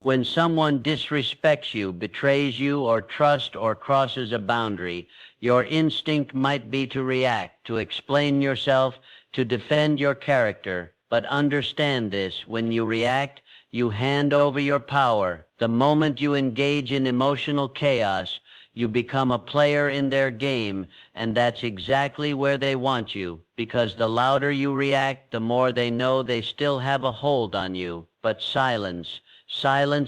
When someone disrespects you, betrays you, or trusts or crosses a boundary, your instinct might be to react, to explain yourself, to defend your character. But understand this, when you react, you hand over your power. The moment you engage in emotional chaos, you become a player in their game, and that's exactly where they want you, because the louder you react, the more they know they still have a hold on you. But silence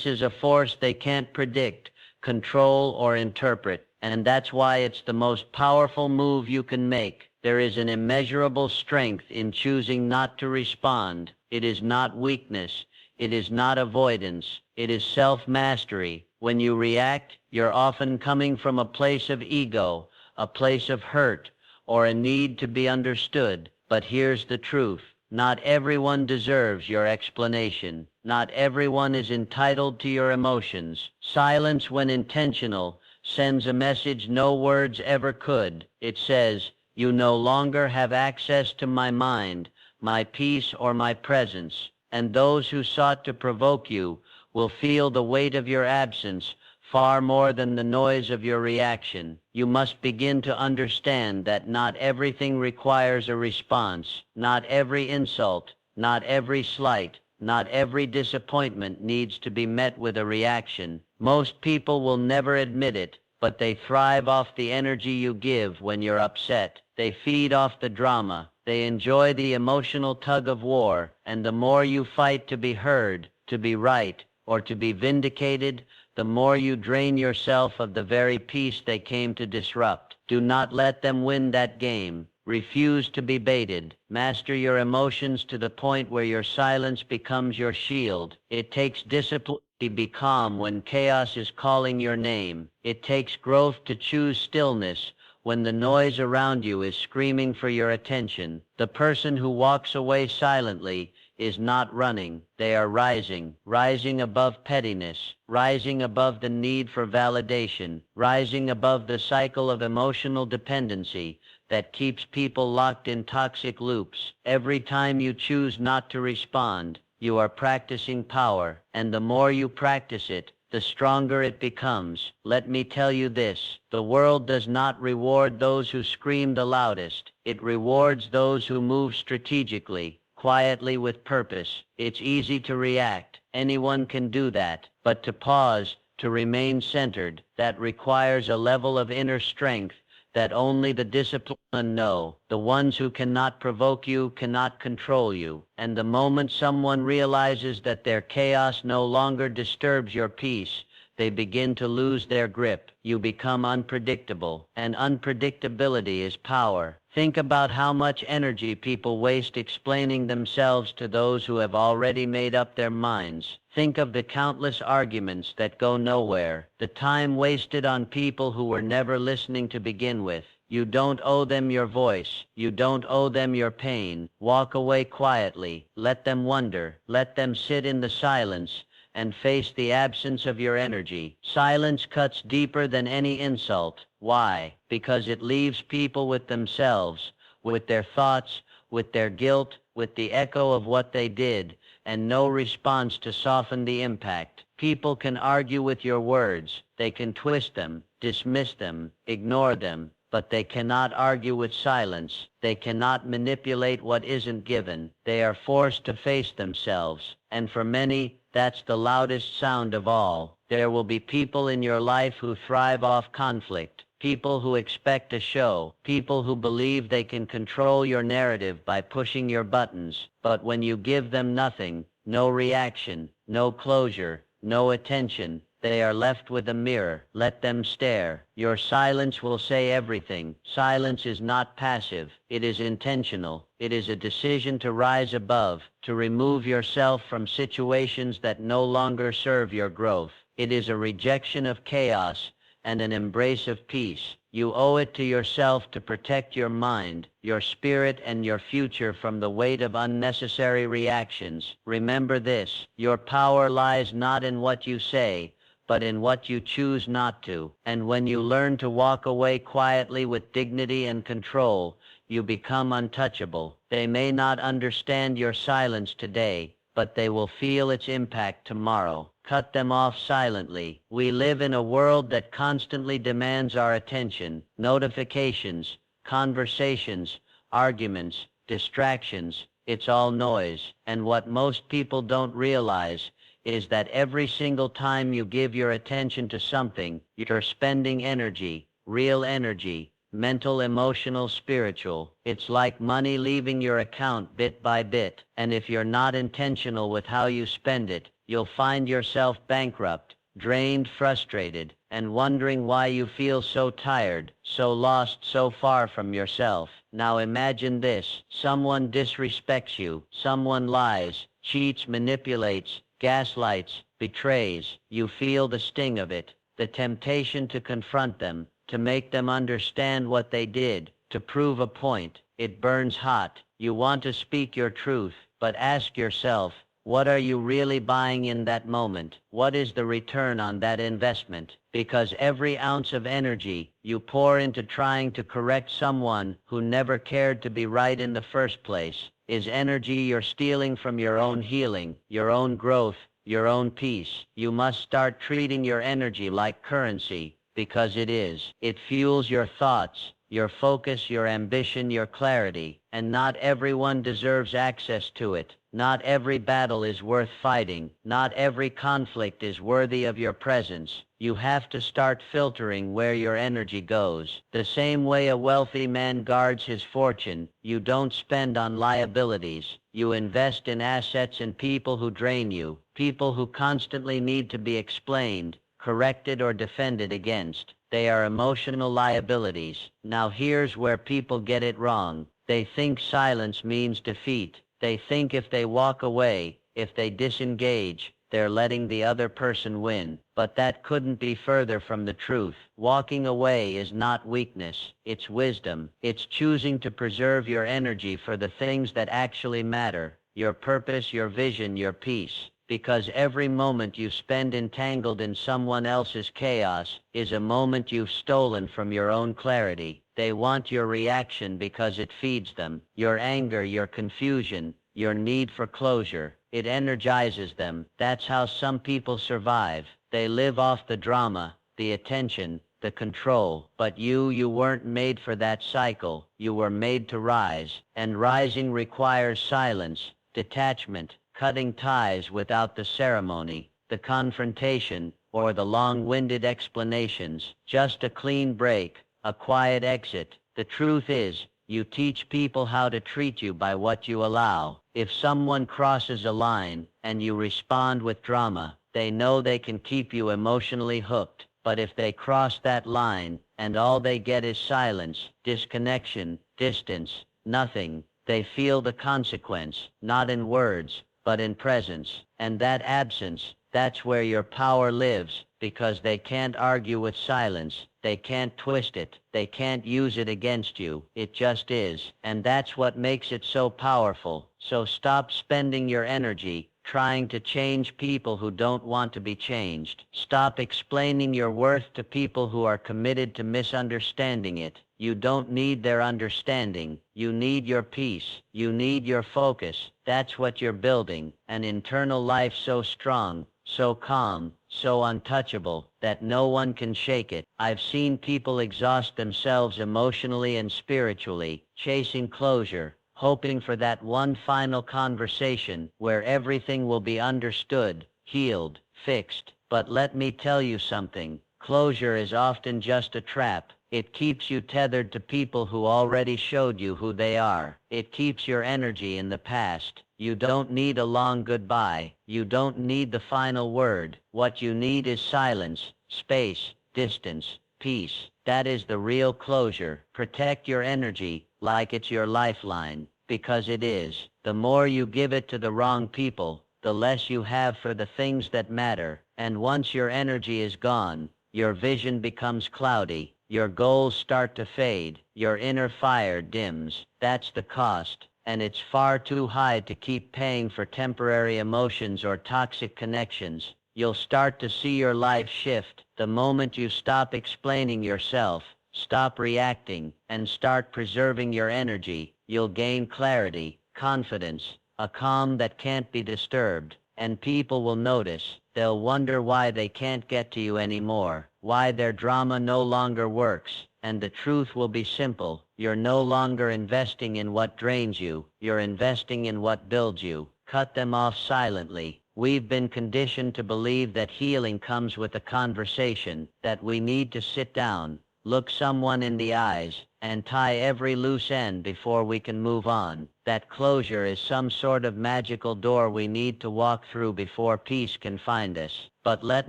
is a force they can't predict, control, or interpret, and that's why it's the most powerful move you can make. There is an immeasurable strength in choosing not to respond. It is not weakness. It is not avoidance. It is self-mastery. When you react, you're often coming from a place of ego, a place of hurt, or a need to be understood. But here's the truth. Not everyone deserves your explanation. Not everyone is entitled to your emotions. Silence, when intentional, sends a message no words ever could. It says, "You no longer have access to my mind, my peace, or my presence." And those who sought to provoke you will feel the weight of your absence far more than the noise of your reaction. You must begin to understand that not everything requires a response. Not every insult, not every slight, not every disappointment needs to be met with a reaction. Most people will never admit it, but they thrive off the energy you give when you're upset. They feed off the drama. They enjoy the emotional tug of war, and the more you fight to be heard, to be right, or to be vindicated, the more you drain yourself of the very peace they came to disrupt. Do not let them win that game. Refuse to be baited. Master your emotions to the point where your silence becomes your shield. It takes discipline to be calm when chaos is calling your name. It takes growth to choose stillness when the noise around you is screaming for your attention. The person who walks away silently is not running. They are rising above pettiness, rising above the need for validation, rising above the cycle of emotional dependency that keeps people locked in toxic loops. Every time you choose not to respond, you are practicing power, and the more you practice it, the stronger it becomes. Let me tell you this, the world does not reward those who scream the loudest. It rewards those who move strategically, quietly, with purpose. It's easy to react. Anyone can do that. But to pause, to remain centered, that requires a level of inner strength that only the disciplined know. The ones who cannot provoke you cannot control you. And the moment someone realizes that their chaos no longer disturbs your peace, they begin to lose their grip. You become unpredictable, and unpredictability is power. Think about how much energy people waste explaining themselves to those who have already made up their minds. Think of the countless arguments that go nowhere, the time wasted on people who were never listening to begin with. You don't owe them your voice. You don't owe them your pain. Walk away quietly. Let them wonder. Let them sit in the silence and face the absence of your energy. Silence cuts deeper than any insult. Why? Because it leaves people with themselves, with their thoughts, with their guilt, with the echo of what they did, and no response to soften the impact. People can argue with your words. They can twist them, dismiss them, ignore them, but they cannot argue with silence. They cannot manipulate what isn't given. They are forced to face themselves. And for many, that's the loudest sound of all. There will be people in your life who thrive off conflict, people who expect a show, people who believe they can control your narrative by pushing your buttons. But when you give them nothing, no reaction, no closure, no attention, they are left with a mirror. Let them stare. Your silence will say everything. Silence is not passive. It is intentional. It is a decision to rise above, to remove yourself from situations that no longer serve your growth. It is a rejection of chaos and an embrace of peace. You owe it to yourself to protect your mind, your spirit, and your future from the weight of unnecessary reactions. Remember this, your power lies not in what you say, but in what you choose not to. And when you learn to walk away quietly with dignity and control, you become untouchable. They may not understand your silence today, but they will feel its impact tomorrow. Cut them off silently. We live in a world that constantly demands our attention. Notifications, conversations, arguments, distractions, it's all noise. And what most people don't realize is that every single time you give your attention to something, you're spending energy, real energy, mental, emotional, spiritual. It's like money leaving your account bit by bit, and if you're not intentional with how you spend it, you'll find yourself bankrupt, drained, frustrated, and wondering why you feel so tired, so lost, so far from yourself. Now imagine this: someone disrespects you, someone lies, cheats, manipulates, gaslights, betrays. You feel the sting of it, the temptation to confront them, to make them understand what they did, to prove a point. It burns hot. You want to speak your truth, but ask yourself, what are you really buying in that moment? What is the return on that investment? Because every ounce of energy you pour into trying to correct someone who never cared to be right in the first place is energy you're stealing from your own healing, your own growth, your own peace. You must start treating your energy like currency, because it is. It fuels your thoughts, your focus, your ambition, your clarity, and not everyone deserves access to it. Not every battle is worth fighting. Not every conflict is worthy of your presence. You have to start filtering where your energy goes. The same way a wealthy man guards his fortune, you don't spend on liabilities. You invest in assets and people who drain you, people who constantly need to be explained, corrected, or defended against. They are emotional liabilities. Now here's where people get it wrong. They think silence means defeat. They think if they walk away, if they disengage, they're letting the other person win. But that couldn't be further from the truth. Walking away is not weakness. It's wisdom. It's choosing to preserve your energy for the things that actually matter. Your purpose, your vision, your peace. Because every moment you spend entangled in someone else's chaos is a moment you've stolen from your own clarity. They want your reaction because it feeds them. Your anger, your confusion, your need for closure. It energizes them. That's how some people survive. They live off the drama, the attention, the control. But you weren't made for that cycle. You were made to rise. And rising requires silence, detachment, cutting ties without the ceremony, the confrontation, or the long-winded explanations. Just a clean break, a quiet exit. The truth is, you teach people how to treat you by what you allow. If someone crosses a line and you respond with drama, they know they can keep you emotionally hooked. But if they cross that line and all they get is silence, disconnection, distance, nothing, they feel the consequence, not in words, but in presence. And that absence, that's where your power lives, because they can't argue with silence. They can't twist it. They can't use it against you. It just is. And that's what makes it so powerful. So stop spending your energy trying to change people who don't want to be changed. Stop explaining your worth to people who are committed to misunderstanding it. You don't need their understanding. You need your peace. You need your focus. That's what you're building. An internal life so strong, so calm, so untouchable, that no one can shake it. I've seen people exhaust themselves emotionally and spiritually, chasing closure, hoping for that one final conversation where everything will be understood, healed, fixed. But let me tell you something. Closure is often just a trap. It keeps you tethered to people who already showed you who they are. It keeps your energy in the past. You don't need a long goodbye. You don't need the final word. What you need is silence, space, distance, peace. That is the real closure. Protect your energy like it's your lifeline, because it is. The more you give it to the wrong people, the less you have for the things that matter. And once your energy is gone, your vision becomes cloudy. Your goals start to fade. Your inner fire dims. That's the cost. And it's far too high to keep paying for temporary emotions or toxic connections. You'll start to see your life shift the moment you stop explaining yourself, stop reacting, and start preserving your energy. You'll gain clarity, confidence, a calm that can't be disturbed, and people will notice. They'll wonder why they can't get to you anymore, why their drama no longer works, and the truth will be simple. You're no longer investing in what drains you, you're investing in what builds you. Cut them off silently. We've been conditioned to believe that healing comes with a conversation, that we need to sit down, look someone in the eyes, and tie every loose end before we can move on. That closure is some sort of magical door we need to walk through before peace can find us. But let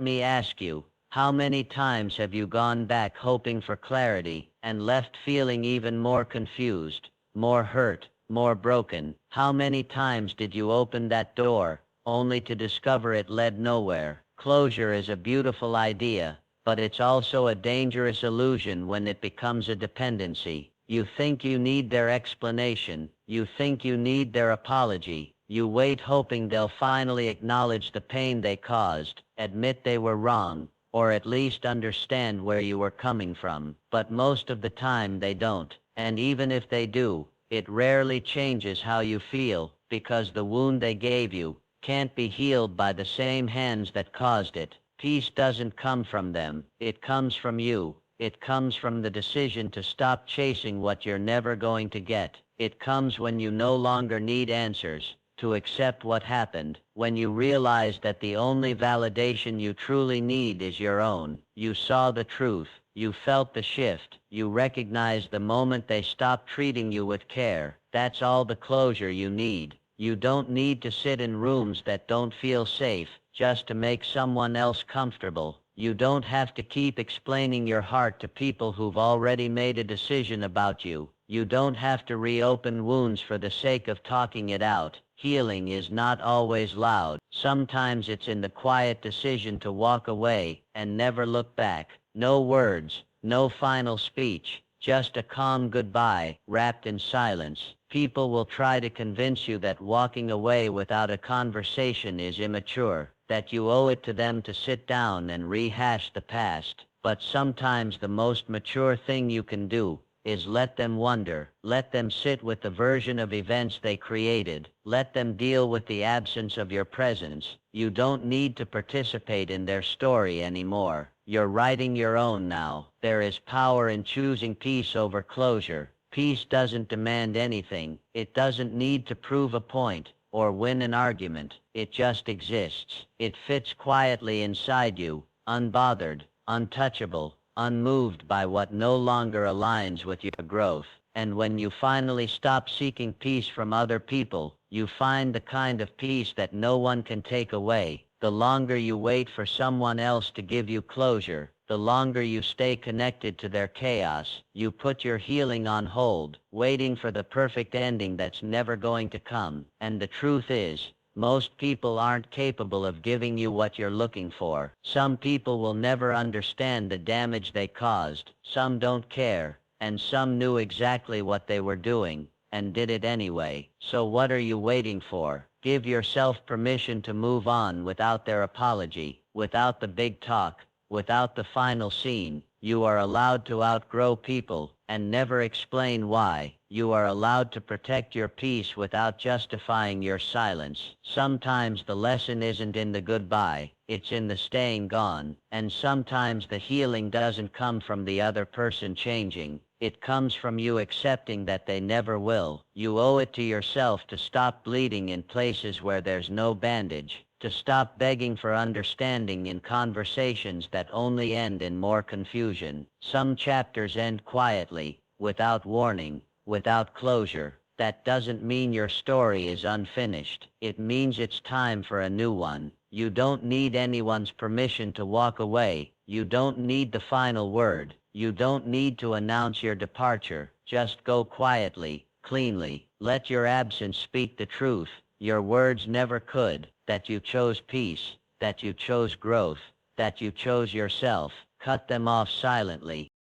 me ask you, how many times have you gone back hoping for clarity, and left feeling even more confused, more hurt, more broken? How many times did you open that door, only to discover it led nowhere? Closure is a beautiful idea, but it's also a dangerous illusion when it becomes a dependency. You think you need their explanation, you think you need their apology, you wait hoping they'll finally acknowledge the pain they caused, admit they were wrong, or at least understand where you were coming from. But most of the time they don't, and even if they do, it rarely changes how you feel, because the wound they gave you can't be healed by the same hands that caused it. Peace doesn't come from them, it comes from you. It comes from the decision to stop chasing what you're never going to get. It comes when you no longer need answers, to accept what happened, when you realize that the only validation you truly need is your own. You saw the truth, you felt the shift, you recognized the moment they stopped treating you with care. That's all the closure you need. You don't need to sit in rooms that don't feel safe, just to make someone else comfortable. You don't have to keep explaining your heart to people who've already made a decision about you. You don't have to reopen wounds for the sake of talking it out. Healing is not always loud. Sometimes it's in the quiet decision to walk away and never look back. No words, no final speech, just a calm goodbye, wrapped in silence. People will try to convince you that walking away without a conversation is immature, that you owe it to them to sit down and rehash the past. But sometimes the most mature thing you can do is let them wonder, let them sit with the version of events they created, let them deal with the absence of your presence. You don't need to participate in their story anymore. You're writing your own now. There is power in choosing peace over closure. Peace doesn't demand anything. It doesn't need to prove a point or win an argument. It just exists. It fits quietly inside you, unbothered, untouchable, unmoved by what no longer aligns with your growth. And when you finally stop seeking peace from other people, you find the kind of peace that no one can take away. The longer you wait for someone else to give you closure, the longer you stay connected to their chaos. You put your healing on hold, waiting for the perfect ending that's never going to come. And the truth is, most people aren't capable of giving you what you're looking for. Some people will never understand the damage they caused. Some don't care, and some knew exactly what they were doing and did it anyway. So what are you waiting for? Give yourself permission to move on without their apology, without the big talk, without the final scene. You are allowed to outgrow people and never explain why. You are allowed to protect your peace without justifying your silence. Sometimes the lesson isn't in the goodbye, it's in the staying gone. And sometimes the healing doesn't come from the other person changing. It comes from you accepting that they never will. You owe it to yourself to stop bleeding in places where there's no bandage, to stop begging for understanding in conversations that only end in more confusion. Some chapters end quietly, without warning, without closure. That doesn't mean your story is unfinished. It means it's time for a new one. You don't need anyone's permission to walk away. You don't need the final word. You don't need to announce your departure. Just go quietly, cleanly. Let your absence speak the truth. Your words never could. That you chose peace, that you chose growth, that you chose yourself. Cut them off silently.